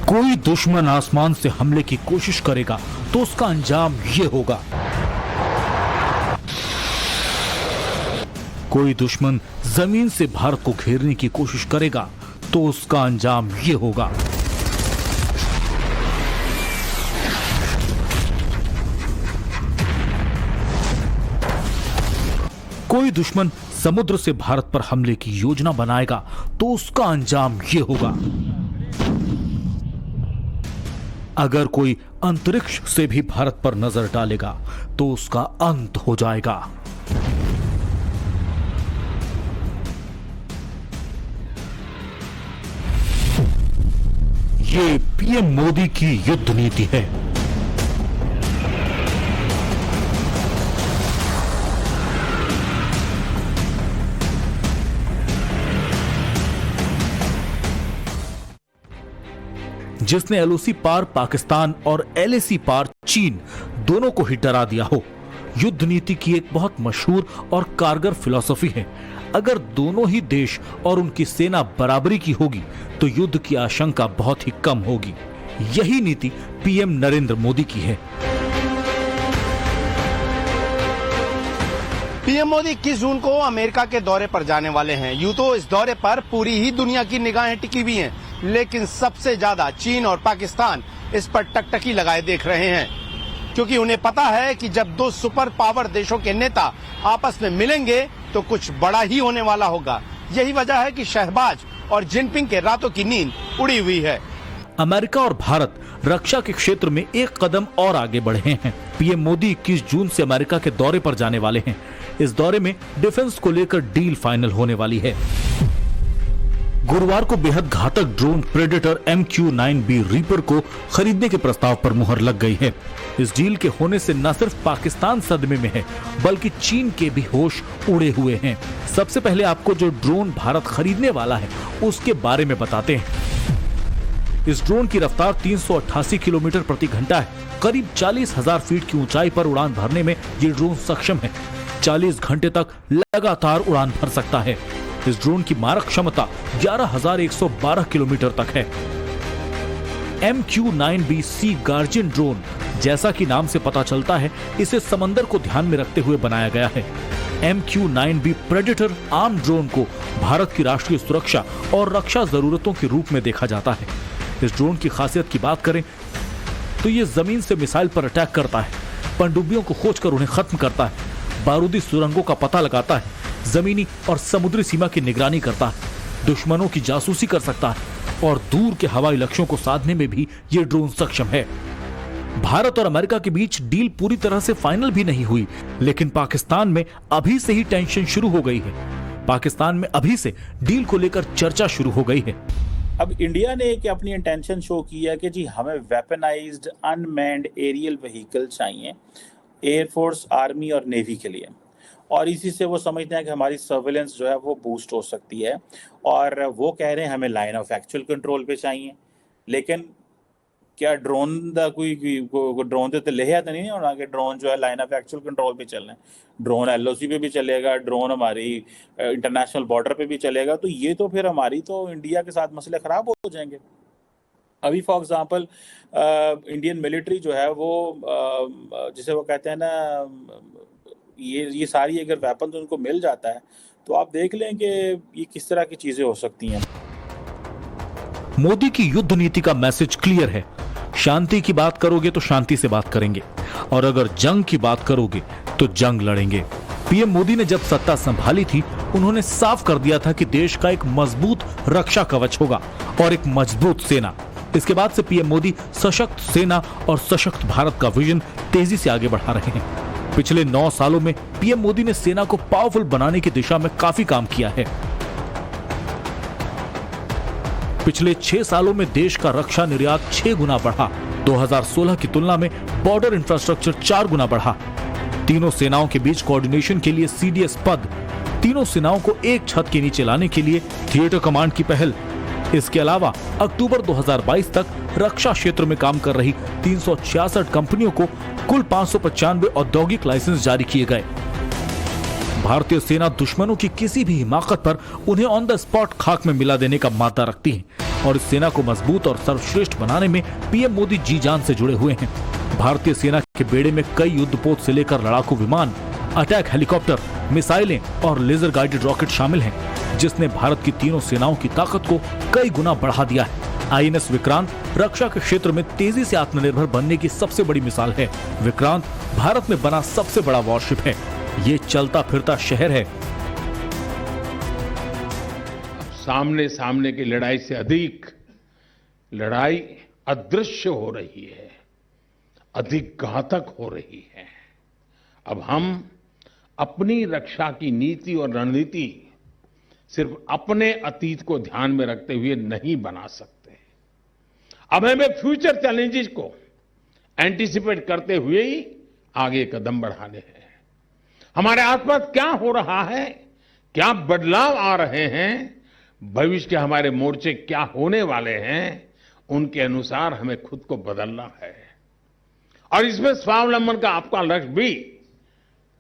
कोई दुश्मन आसमान से हमले की कोशिश करेगा तो उसका अंजाम ये होगा। कोई दुश्मन जमीन से भारत को घेरने की कोशिश करेगा तो उसका अंजाम ये होगा। कोई दुश्मन समुद्र से भारत पर हमले की योजना बनाएगा तो उसका अंजाम ये होगा। अगर कोई अंतरिक्ष से भी भारत पर नजर डालेगा तो उसका अंत हो जाएगा। ये पीएम मोदी की युद्ध नीति है। जिसने एलओसी पार पाकिस्तान और एलएसी पार चीन दोनों को ही डरा दिया हो। युद्ध नीति की एक बहुत मशहूर और कारगर फिलॉसफी है, अगर दोनों ही देश और उनकी सेना बराबरी की होगी तो युद्ध की आशंका बहुत ही कम होगी। यही नीति पीएम नरेंद्र मोदी की है। पीएम मोदी 21 जून को अमेरिका के दौरे पर जाने वाले हैं। यूं तो इस दौरे पर पूरी ही दुनिया की निगाहें टिकी हुई हैं, लेकिन सबसे ज्यादा चीन और पाकिस्तान इस पर टकटकी लगाए देख रहे हैं, क्योंकि उन्हें पता है कि जब दो सुपर पावर देशों के नेता आपस में मिलेंगे तो कुछ बड़ा ही होने वाला होगा। यही वजह है कि शहबाज और जिनपिंग के रातों की नींद उड़ी हुई है। अमेरिका और भारत रक्षा के क्षेत्र में एक कदम और आगे बढ़े हैं। पीएम मोदी 21 जून से अमेरिका के दौरे पर जाने वाले हैं। इस दौरे में डिफेंस को लेकर डील फाइनल होने वाली है। गुरुवार को बेहद घातक ड्रोन प्रेडेटर MQ-9B रीपर को खरीदने के प्रस्ताव पर मुहर लग गई है। इस डील के होने से न सिर्फ पाकिस्तान सदमे में है, बल्कि चीन के भी होश उड़े हुए हैं। सबसे पहले आपको जो ड्रोन भारत खरीदने वाला है उसके बारे में बताते हैं। इस ड्रोन की रफ्तार 388 किलोमीटर प्रति घंटा है। करीब 40,000 फीट की ऊंचाई पर उड़ान भरने में ये ड्रोन सक्षम है। 40 घंटे तक लगातार उड़ान भर सकता है। इस ड्रोन की मारक क्षमता 11,112 किलोमीटर तक है। MQ-9B सी गार्जियन ड्रोन, जैसा कि नाम से पता चलता है, इसे समंदर को ध्यान में रखते हुए बनाया गया है। MQ-9B प्रेडेटर आर्म ड्रोन को भारत की राष्ट्रीय सुरक्षा और रक्षा जरूरतों के रूप में देखा जाता है। इस ड्रोन की खासियत की बात करें तो ये जमीन से मिसाइल पर अटैक करता है, पनडुब्बियों को खोजकर उन्हें खत्म करता है, बारूदी सुरंगों का पता लगाता है, जमीनी और समुद्री सीमा की निगरानी करता है, दुश्मनों की जासूसी कर सकता है और दूर के हवाई लक्ष्यों को साधने में भी ये ड्रोन सक्षम है। भारत और अमेरिका के बीच डील पूरी तरह से फाइनल भी नहीं हुई, लेकिन पाकिस्तान में अभी से ही टेंशन शुरू हो गई है। पाकिस्तान में अभी से डील को लेकर चर्चा शुरू हो गई है। अब इंडिया ने एक अपनी इंटेंशन शो किया कि जी हमें वेपनाइज्ड अनमैन्ड एरियल व्हीकल चाहिए एयरफोर्स, आर्मी और नेवी के लिए, और इसी से वो समझते हैं कि हमारी सर्विलेंस जो है वो बूस्ट हो सकती है। और वो कह रहे हैं हमें लाइन ऑफ एक्चुअल कंट्रोल पे चाहिए। लेकिन क्या ड्रोन का कोई ड्रोन तो लिया तो नहीं होना कि ड्रोन जो है लाइन ऑफ एक्चुअल कंट्रोल पे चल रहे हैं। ड्रोन एलओसी पे भी चलेगा, ड्रोन हमारी इंटरनेशनल बॉर्डर पे भी चलेगा। तो ये तो फिर हमारी तो इंडिया के साथ मसले ख़राब हो जाएंगे। अभी फॉर एग्जांपल इंडियन मिलिट्री जो है वो जिसे वो कहते हैं ना, ये सारी अगर वेपन उनको मिल जाता है तो आप देख लें कि ये किस तरह की चीज़ें हो सकती हैं। मोदी की युद्ध नीति का मैसेज क्लियर है। शांति की बात करोगे तो शांति से बात करेंगे, और अगर जंग की बात करोगे तो जंग लड़ेंगे। पीएम मोदी ने जब सत्ता संभाली थी, उन्होंने साफ कर दिया था कि देश का एक मजबूत रक्षा कवच होगा और एक मजबूत सेना। इसके बाद से पीएम मोदी सशक्त सेना और सशक्त भारत का विजन तेजी से आगे बढ़ा रहे हैं। पिछले 9 सालों में पीएम मोदी ने सेना को पावरफुल बनाने की दिशा में काफी काम किया है। पिछले 6 सालों में देश का रक्षा निर्यात 6 गुना बढ़ा। 2016 की तुलना में बॉर्डर इंफ्रास्ट्रक्चर 4 गुना बढ़ा। तीनों सेनाओं के बीच कोऑर्डिनेशन के लिए CDS पद, तीनों सेनाओं को एक छत के नीचे लाने के लिए थिएटर कमांड की पहल। इसके अलावा अक्टूबर 2022 तक रक्षा क्षेत्र में काम कर रही 366 कंपनियों को कुल 595 औद्योगिक लाइसेंस जारी किए गए। भारतीय सेना दुश्मनों की किसी भी हिमाकत पर उन्हें ऑन द स्पॉट खाक में मिला देने का मादा रखती है। और इस सेना को मजबूत और सर्वश्रेष्ठ बनाने में पीएम मोदी जी जान से जुड़े हुए हैं। भारतीय सेना के बेड़े में कई युद्धपोत से लेकर लड़ाकू विमान, अटैक हेलीकॉप्टर, मिसाइलें और लेजर गाइडेड रॉकेट शामिल हैं, जिसने भारत की तीनों सेनाओं की ताकत को कई गुना बढ़ा दिया है। आईएनएस विक्रांत रक्षा के क्षेत्र में तेजी से आत्मनिर्भर बनने की सबसे बड़ी मिसाल है। विक्रांत भारत में बना सबसे बड़ा वॉरशिप है। ये चलता फिरता शहर है। सामने सामने की लड़ाई से अधिक लड़ाई अदृश्य हो रही है, अधिक घातक हो रही है। अब हम अपनी रक्षा की नीति और रणनीति सिर्फ अपने अतीत को ध्यान में रखते हुए नहीं बना सकते। अब हमें फ्यूचर चैलेंजेस को एंटीसिपेट करते हुए ही आगे कदम बढ़ाने हैं। हमारे आसपास क्या हो रहा है, क्या बदलाव आ रहे हैं, भविष्य के हमारे मोर्चे क्या होने वाले हैं, उनके अनुसार हमें खुद को बदलना है। और इसमें स्वावलंबन का आपका लक्ष्य भी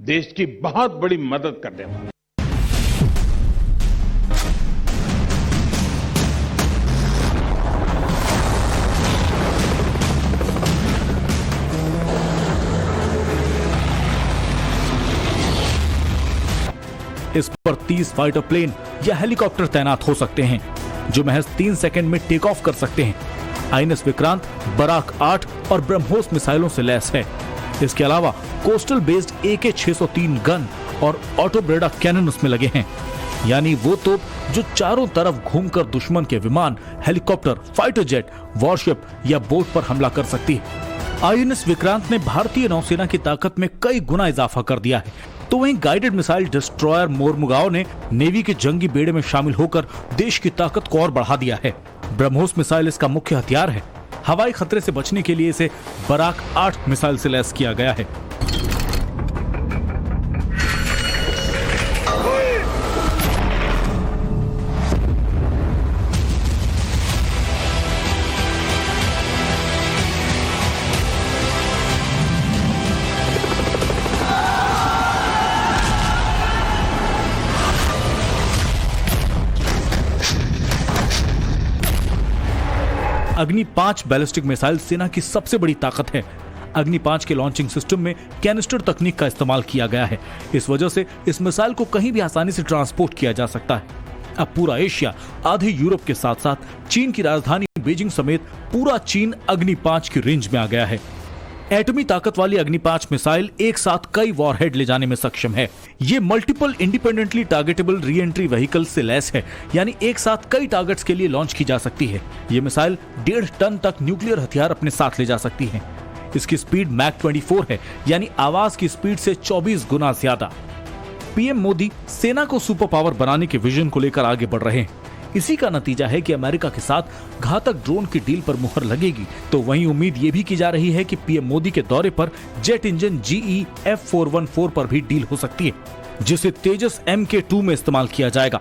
देश की बहुत बड़ी मदद करने वाला है। इस पर 30 फाइटर प्लेन या हेलीकॉप्टर तैनात हो सकते हैं, जो महज 3 सेकंड में टेक ऑफ कर सकते हैं। आईएनएस विक्रांत बराक 8 और ब्रह्मोस मिसाइलों से लैस है। इसके अलावा कोस्टल बेस्ड AK-603 गन और ऑटो ब्रेडा कैनन उसमें लगे हैं, यानी वो तोप जो चारों तरफ घूमकर दुश्मन के विमान, हेलीकॉप्टर, फाइटर जेट, वॉरशिप या बोट पर हमला कर सकती है। आईएनएस विक्रांत ने भारतीय नौसेना की ताकत में कई गुना इजाफा कर दिया है। तो वहीं गाइडेड मिसाइल डिस्ट्रॉयर मोरमुगाओ ने नेवी के जंगी बेड़े में शामिल होकर देश की ताकत को और बढ़ा दिया है। ब्रह्मोस मिसाइल इसका मुख्य हथियार है। हवाई खतरे से बचने के लिए इसे बराक 8 मिसाइल से लैस किया गया है। अग्नि 5 बैलिस्टिक मिसाइल सेना की सबसे बड़ी ताकत है। अग्नि 5 के लॉन्चिंग सिस्टम में कैनिस्टर तकनीक का इस्तेमाल किया गया है। इस वजह से इस मिसाइल को कहीं भी आसानी से ट्रांसपोर्ट किया जा सकता है। अब पूरा एशिया, आधे यूरोप के साथ साथ चीन की राजधानी बीजिंग समेत पूरा चीन अग्नि 5 की रेंज में आ गया है। एटमी ताकत वाली अग्नि 5 मिसाइल एक साथ कई वॉरहेड ले जाने में सक्षम है। ये multiple independently targetable re entry vehicle से लैस है, यानी एक साथ कई टारगेट्स के लिए लॉन्च की जा सकती है। ये मिसाइल 1.5 टन तक न्यूक्लियर हथियार अपने साथ ले जा सकती है। इसकी स्पीड मैक 24 है, यानी आवाज की स्पीड से 24 गुना ज्यादा। पीएम मोदी सेना को सुपर पावर बनाने के विजन को लेकर आगे बढ़ रहे हैं। इसी का नतीजा है कि अमेरिका के साथ घातक ड्रोन की डील पर मुहर लगेगी। तो वहीं उम्मीद ये भी की जा रही है कि पीएम मोदी के दौरे पर जेट इंजन GE F414 पर भी डील हो सकती है, जिसे तेजस MK2 में इस्तेमाल किया जाएगा।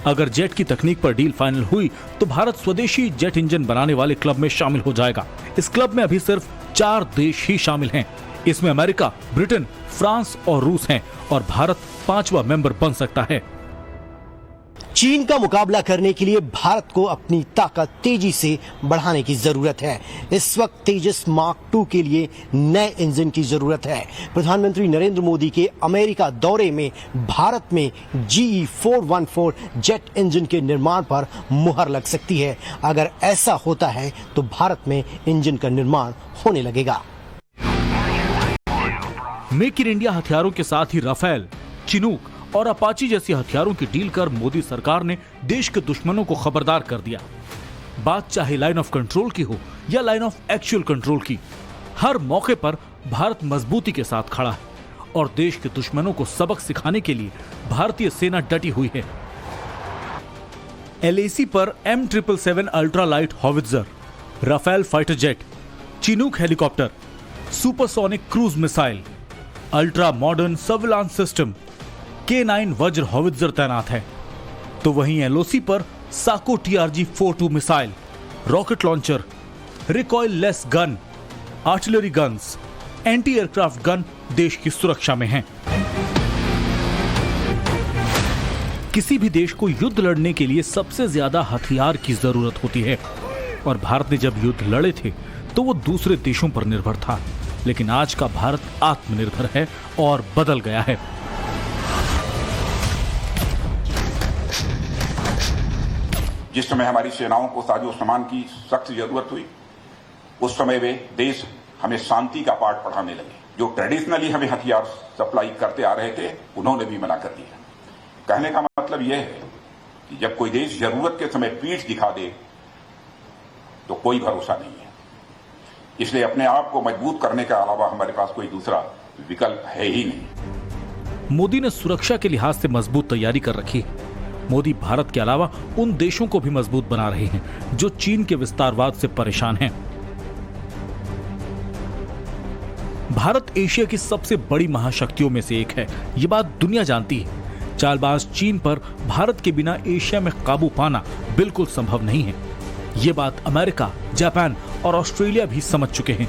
अगर जेट की तकनीक पर डील फाइनल हुई तो भारत स्वदेशी जेट इंजन बनाने वाले क्लब में शामिल हो जाएगा। इस क्लब में अभी सिर्फ 4 देश ही शामिल हैं। इसमें अमेरिका, ब्रिटेन, फ्रांस और रूस हैं और भारत 5वां मेंबर बन सकता है। चीन का मुकाबला करने के लिए भारत को अपनी ताकत तेजी से बढ़ाने की जरूरत है। इस वक्त तेजस मार्क 2 के लिए नए इंजन की जरूरत है। प्रधानमंत्री नरेंद्र मोदी के अमेरिका दौरे में भारत में GE 414 जेट इंजन के निर्माण पर मुहर लग सकती है। अगर ऐसा होता है तो भारत में इंजन का निर्माण होने लगेगा। मेक इन इंडिया हथियारों के साथ ही राफेल, चिनूक और अपाची जैसी हथियारों की डील कर मोदी सरकार ने देश के दुश्मनों को खबरदार कर दिया। बात चाहे लाइन ऑफ कंट्रोल की हो या लाइन ऑफ एक्चुअल कंट्रोल की, हर मौके पर भारत मजबूती के साथ खड़ा है और देश के दुश्मनों को सबक सिखाने के लिए भारतीय सेना डटी हुई है। LAC पर M777 ultra light howitzer, Rafale fighter jet, Chinook helicopter, supersonic cruise missile, ultra modern surveillance system, K9 Vajra howitzer तैनात है। तो वहीं LOC पर Sako TRG-42 missile, rocket launcher, recoilless gun, artillery guns, anti aircraft gun देश की सुरक्षा में हैं। किसी भी देश को युद्ध लड़ने के लिए सबसे ज्यादा हथियार की जरूरत होती है और भारत ने जब युद्ध लड़े थे तो वो दूसरे देशों पर निर्भर था, लेकिन आज का भारत आत्मनिर्भर है और बदल गया है। जिस समय हमारी सेनाओं को साजो सामान की सख्त जरूरत हुई, उस समय वे देश हमें शांति का पाठ पढ़ाने लगे। जो ट्रेडिशनली हमें हथियार सप्लाई करते आ रहे थे, उन्होंने भी मना कर दिया। कहने का मतलब यह है कि जब कोई देश जरूरत के समय पीठ दिखा दे तो कोई भरोसा नहीं है। इसलिए अपने आप को मजबूत करने के अलावा हमारे पास कोई दूसरा विकल्प है ही नहीं। मोदी ने सुरक्षा के लिहाज से मजबूत तैयारी कर रखी है। मोदी भारत के अलावा उन देशों को भी मजबूत बना रहे हैं जो चीन के विस्तारवाद से परेशान हैं। भारत एशिया की सबसे बड़ी महाशक्तियों में से एक है, ये बात दुनिया जानती है। चालबाज चीन पर भारत के बिना एशिया में काबू पाना बिल्कुल संभव नहीं है। ये बात अमेरिका, जापान और ऑस्ट्रेलिया भी समझ चुके हैं।